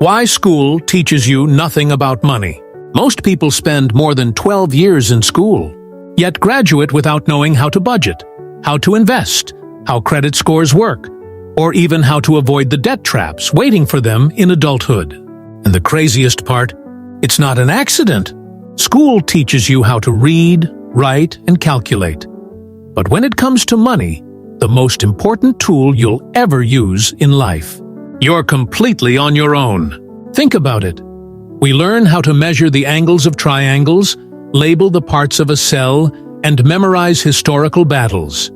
Why school teaches you nothing about money. Most people spend more than 12 years in school, yet graduate without knowing how to budget, how to invest, how credit scores work, or even how to avoid the debt traps waiting for them in adulthood. And the craziest part, it's not an accident. School teaches you how to read, write, and calculate. But when it comes to money, the most important tool you'll ever use in life, you're completely on your own. Think about it. We learn how to measure the angles of triangles, label the parts of a cell, and memorize historical battles.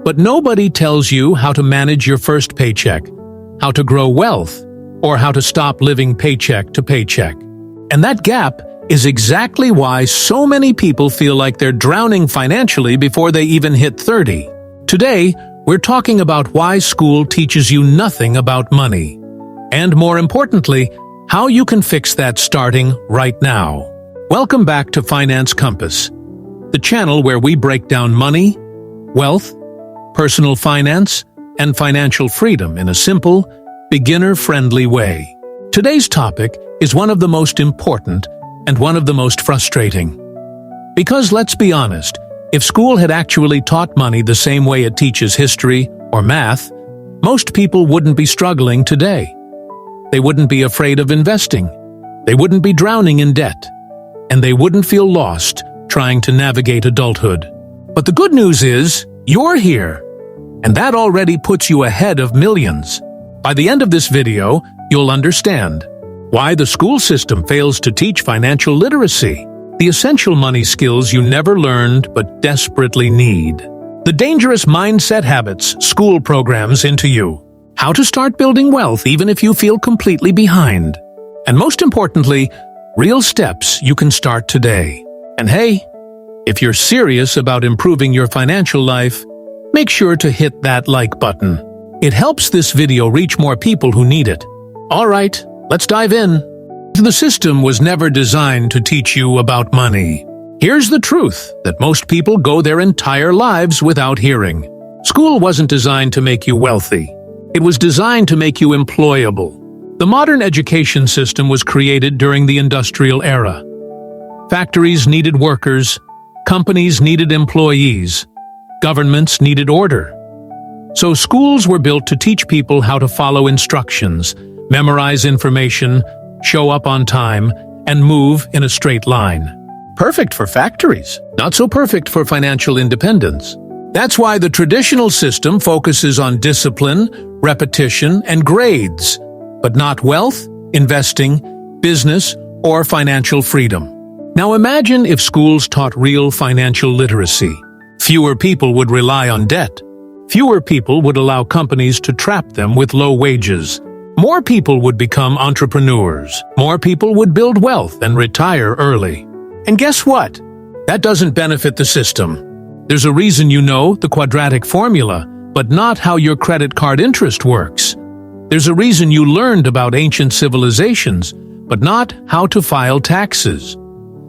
But nobody tells you how to manage your first paycheck, how to grow wealth, or how to stop living paycheck to paycheck. And that gap is exactly why so many people feel like they're drowning financially before they even hit 30. Today, we're talking about why school teaches you nothing about money. And more importantly, how you can fix that starting right now. Welcome back to Finance Compass, the channel where we break down money, wealth, personal finance, and financial freedom in a simple, beginner-friendly way. Today's topic is one of the most important and one of the most frustrating. Because let's be honest, if school had actually taught money the same way it teaches history or math, most people wouldn't be struggling today. They wouldn't be afraid of investing. They wouldn't be drowning in debt. And they wouldn't feel lost trying to navigate adulthood. But the good news is, you're here. And that already puts you ahead of millions. By the end of this video, you'll understand why the school system fails to teach financial literacy, the essential money skills you never learned but desperately need, the dangerous mindset habits school programs into you, how to start building wealth even if you feel completely behind, and most importantly, real steps you can start today. And hey, if you're serious about improving your financial life, make sure to hit that like button. It helps this video reach more people who need it. All right, let's dive in. The system was never designed to teach you about money. Here's the truth that most people go their entire lives without hearing. School wasn't designed to make you wealthy. It was designed to make you employable. The modern education system was created during the industrial era. Factories needed workers, companies needed employees, governments needed order. So schools were built to teach people how to follow instructions, memorize information, show up on time, and move in a straight line. Perfect for factories, not so perfect for financial independence. That's why the traditional system focuses on discipline, repetition, and grades, but not wealth, investing, business, or financial freedom. Now imagine if schools taught real financial literacy. Fewer people would rely on debt. Fewer people would allow companies to trap them with low wages. More people would become entrepreneurs. More people would build wealth and retire early. And guess what? That doesn't benefit the system. There's a reason you know the quadratic formula, but not how your credit card interest works. There's a reason you learned about ancient civilizations, but not how to file taxes.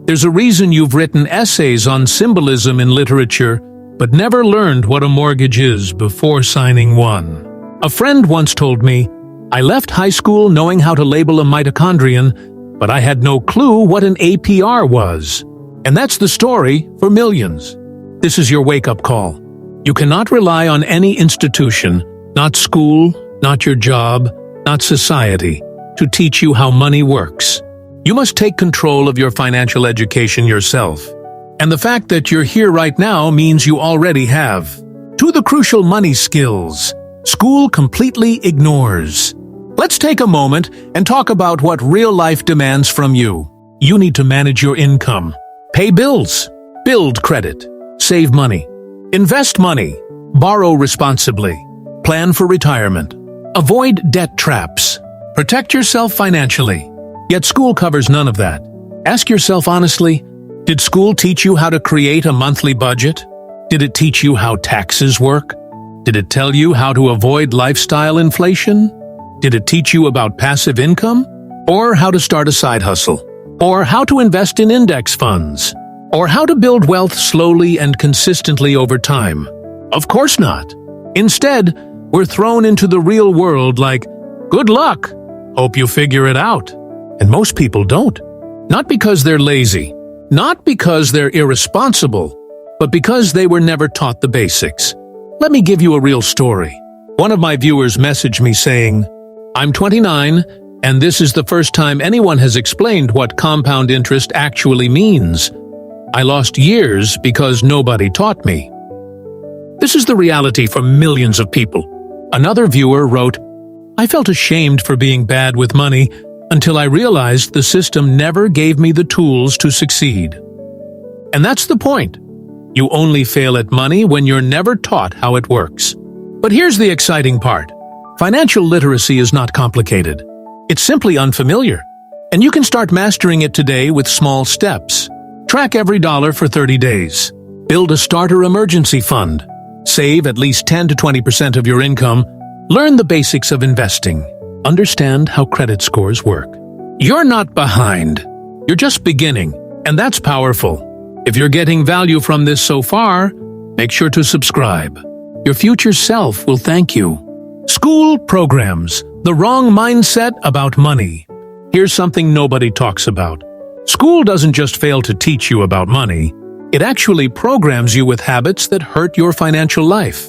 There's a reason you've written essays on symbolism in literature, but never learned what a mortgage is before signing one. A friend once told me, I left high school knowing how to label a mitochondrion, but I had no clue what an APR was. And that's the story for millions. This is your wake-up call. You cannot rely on any institution, not school, not your job, not society, to teach you how money works. You must take control of your financial education yourself. And the fact that you're here right now means you already have. To the crucial money skills, school completely ignores. Let's take a moment and talk about what real life demands from you. You need to manage your income, pay bills, build credit, save money, invest money, borrow responsibly, plan for retirement, avoid debt traps, protect yourself financially. Yet school covers none of that. Ask yourself honestly, did school teach you how to create a monthly budget? Did it teach you how taxes work? Did it tell you how to avoid lifestyle inflation? Did it teach you about passive income? Or how to start a side hustle? Or how to invest in index funds? Or how to build wealth slowly and consistently over time? Of course not. Instead, we're thrown into the real world like, good luck. hope you figure it out. And most people don't. Not because they're lazy, not because they're irresponsible, but because they were never taught the basics. Let me give you a real story. One of my viewers messaged me saying, "I'm 29, and this is the first time anyone has explained what compound interest actually means. I lost years because nobody taught me." This is the reality for millions of people. Another viewer wrote, "I felt ashamed for being bad with money until I realized the system never gave me the tools to succeed." And that's the point. You only fail at money when you're never taught how it works. But here's the exciting part. Financial literacy is not complicated. It's simply unfamiliar. And you can start mastering it today with small steps. Track every dollar for 30 days. Build a starter emergency fund. Save at least 10 to 20% of your income. Learn the basics of investing. Understand how credit scores work. You're not behind. You're just beginning, and that's powerful. If you're getting value from this so far, make sure to subscribe. Your future self will thank you. School programs the wrong mindset about money. Here's something nobody talks about. School doesn't just fail to teach you about money. It actually programs you with habits that hurt your financial life.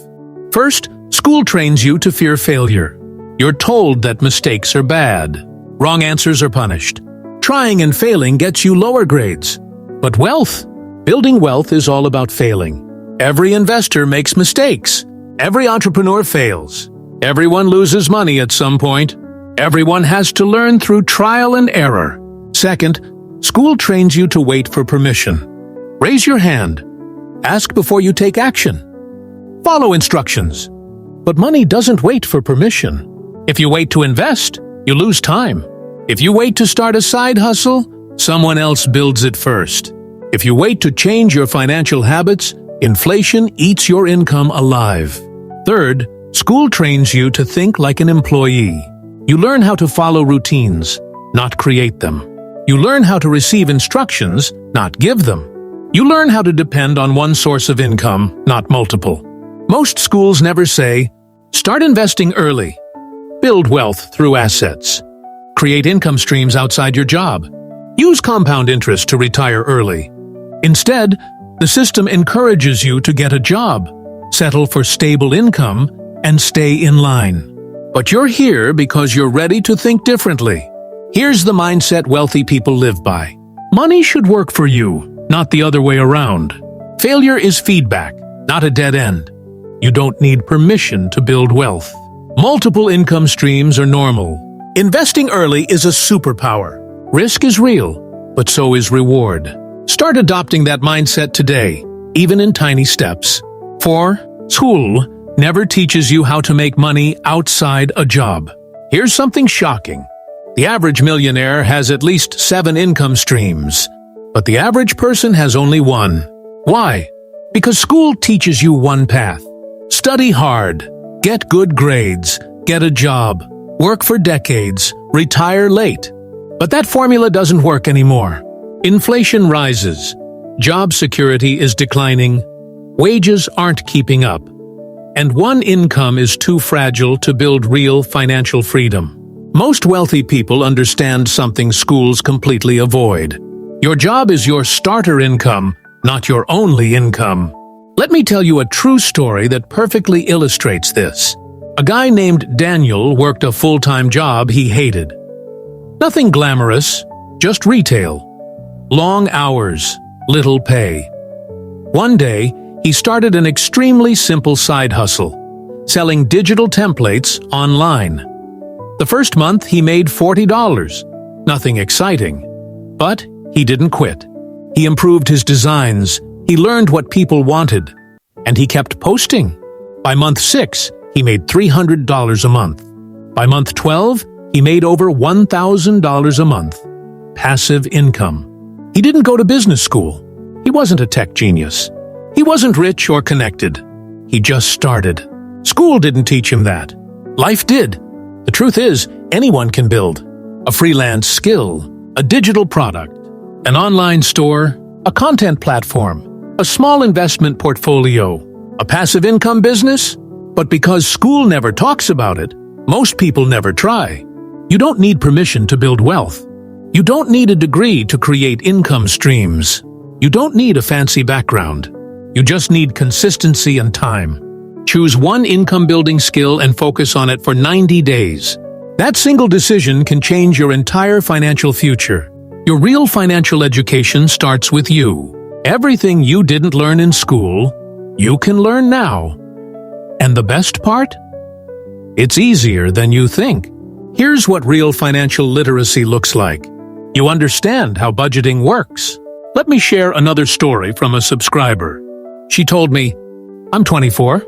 First, school trains you to fear failure. You're told that mistakes are bad. Wrong answers are punished. Trying and failing gets you lower grades. But building wealth is all about failing. Every investor makes mistakes. Every entrepreneur fails. Everyone loses money at some point. Everyone has to learn through trial and error. Second, school trains you to wait for permission. Raise your hand. Ask before you take action. Follow instructions. But money doesn't wait for permission. If you wait to invest, you lose time. If you wait to start a side hustle, someone else builds it first. If you wait to change your financial habits, inflation eats your income alive. Third, school trains you to think like an employee. You learn how to follow routines, not create them. You learn how to receive instructions, not give them. You learn how to depend on one source of income, not multiple. Most schools never say, "Start investing early. Build wealth through assets. Create income streams outside your job. Use compound interest to retire early." Instead, the system encourages you to get a job, settle for stable income, and stay in line. But you're here because you're ready to think differently. Here's the mindset wealthy people live by. Money should work for you, not the other way around. Failure is feedback, not a dead end. You don't need permission to build wealth. Multiple income streams are normal. Investing early is a superpower. Risk is real, but so is reward. Start adopting that mindset today, even in tiny steps. 4. School never teaches you how to make money outside a job. Here's something shocking. The average millionaire has at least 7 income streams, but the average person has only 1. Why? Because school teaches you one path. Study hard, get good grades, get a job, work for decades, retire late. But that formula doesn't work anymore. Inflation rises, job security is declining, wages aren't keeping up, and one income is too fragile to build real financial freedom. Most wealthy people understand something schools completely avoid. Your job is your starter income, not your only income. Let me tell you a true story that perfectly illustrates this. A guy named Daniel worked a full-time job he hated. Nothing glamorous, just retail. Long hours, little pay. One day, he started an extremely simple side hustle, selling digital templates online. The first month, he made $40. Nothing exciting. But he didn't quit. He improved his designs, he learned what people wanted, and he kept posting. By month 6, he made $300 a month. By month 12, he made over $1,000 a month. Passive income. He didn't go to business school. He wasn't a tech genius. He wasn't rich or connected. He just started. School didn't teach him that. Life did. The truth is, anyone can build. A freelance skill, a digital product, an online store, a content platform, a small investment portfolio, a passive income business. But because school never talks about it, most people never try. You don't need permission to build wealth. You don't need a degree to create income streams. You don't need a fancy background. You just need consistency and time. Choose one income-building skill and focus on it for 90 days. That single decision can change your entire financial future. Your real financial education starts with you. Everything you didn't learn in school, you can learn now. And the best part? It's easier than you think. Here's what real financial literacy looks like. You understand how budgeting works. Let me share another story from a subscriber. She told me, "I'm 24.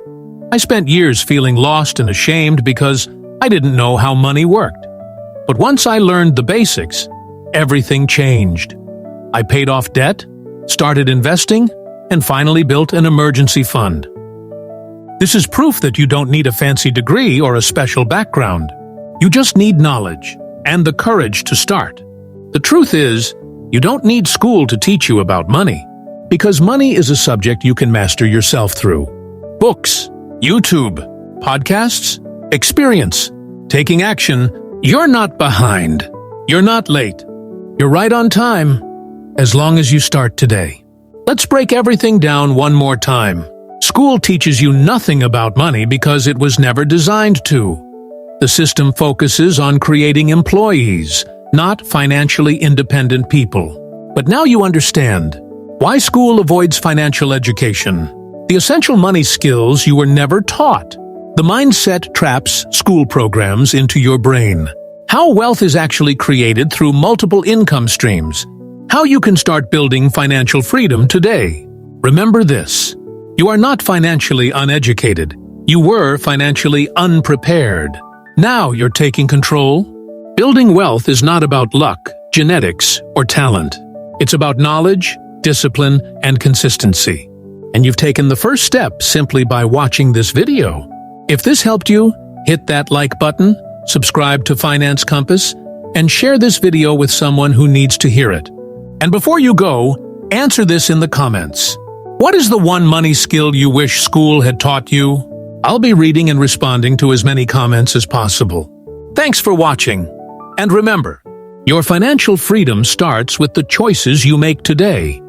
I spent years feeling lost and ashamed because I didn't know how money worked. But once I learned the basics, everything changed. I paid off debt, started investing, and finally built an emergency fund." This is proof that you don't need a fancy degree or a special background. You just need knowledge and the courage to start. The truth is, you don't need school to teach you about money, because money is a subject you can master yourself through books, YouTube, podcasts, experience, taking action. You're not behind. You're not late. You're right on time, as long as you start today. Let's break everything down one more time. School teaches you nothing about money because it was never designed to. The system focuses on creating employees, not financially independent people. But now you understand why school avoids financial education. The essential money skills you were never taught. The mindset traps school programs into your brain. How wealth is actually created through multiple income streams. How you can start building financial freedom today. Remember this: you are not financially uneducated. You were financially unprepared. Now you're taking control. Building wealth is not about luck, genetics, or talent. It's about knowledge, discipline, and consistency. And you've taken the first step simply by watching this video. If this helped you, hit that like button, subscribe to Finance Compass, and share this video with someone who needs to hear it. And before you go, answer this in the comments. What is the one money skill you wish school had taught you? I'll be reading and responding to as many comments as possible. Thanks for watching. And remember, your financial freedom starts with the choices you make today.